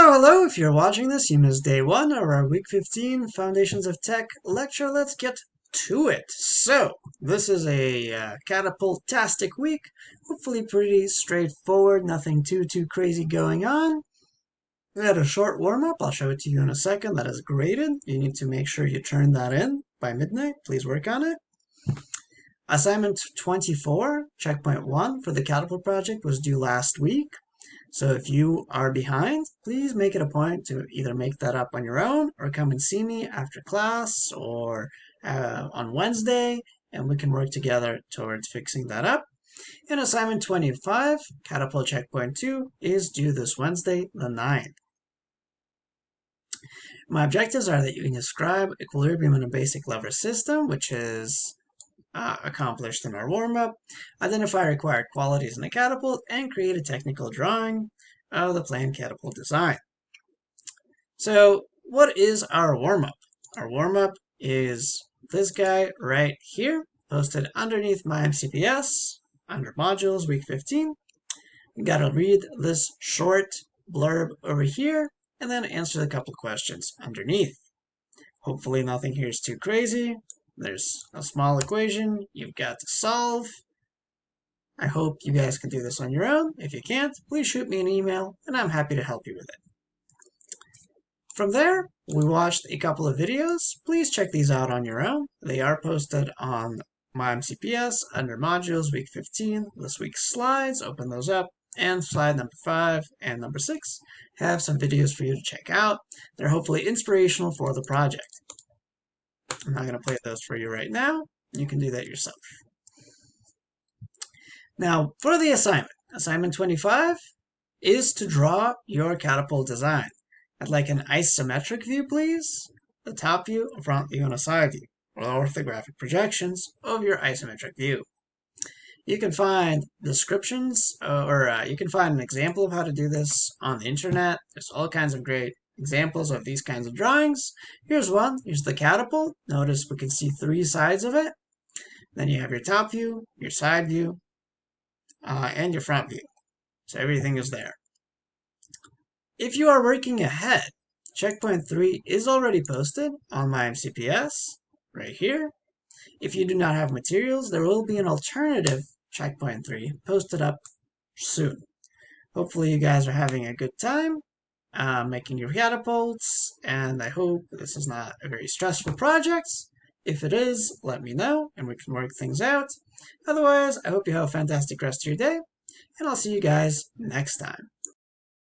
Hello. If you're watching this, you missed day 1 of our week 15 Foundations of Tech lecture. Let's get to it. So, this is a catapult-tastic week. Hopefully pretty straightforward, nothing too crazy going on. We had a short warm-up. I'll show it to you in a second. That is graded. You need to make sure you turn that in by midnight. Please work on it. Assignment 24, checkpoint 1 for the catapult project was due last week. So if you are behind, please make it a point to either make that up on your own or come and see me after class or on Wednesday, and we can work together towards fixing that up. And assignment 25, catapult checkpoint 2, is due this Wednesday, the 9th. My objectives are that you can describe equilibrium in a basic lever system, which is accomplished in our warm-up, identify required qualities in a catapult, and create a technical drawing of the planned catapult design. So what is our warm-up? Our warm-up is this guy right here, posted underneath my MCPS, under modules, week 15. You gotta read this short blurb over here, and then answer the couple questions underneath. Hopefully nothing here is too crazy. There's a small equation you've got to solve. I hope you guys can do this on your own. If you can't, please shoot me an email and I'm happy to help you with it. From there, we watched a couple of videos. Please check these out on your own. They are posted on my MCPS under modules week 15. This week's slides, open those up, and slide number 5 and number 6 have some videos for you to check out. They're hopefully inspirational for the project. I'm not going to play those for you right now. You can do that yourself. Now, for the assignment 25 is to draw your catapult design. I'd like an isometric view, please. The top view, a front view, and a side view, or orthographic projections of your isometric view. You can find descriptions, you can find an example of how to do this on the internet. There's all kinds of great examples of these kinds of drawings. Here's one. Here's the catapult. Notice we can see 3 sides of it. Then you have your top view, your side view, and your front view. So everything is there. If you are working ahead, checkpoint 3 is already posted on my MCPS right here. If you do not have materials, there will be an alternative checkpoint 3 posted up soon. Hopefully you guys are having a good time making your catapults, and I hope this is not a very stressful project. If it is, let me know and we can work things out. Otherwise, I hope you have a fantastic rest of your day, and I'll see you guys next time.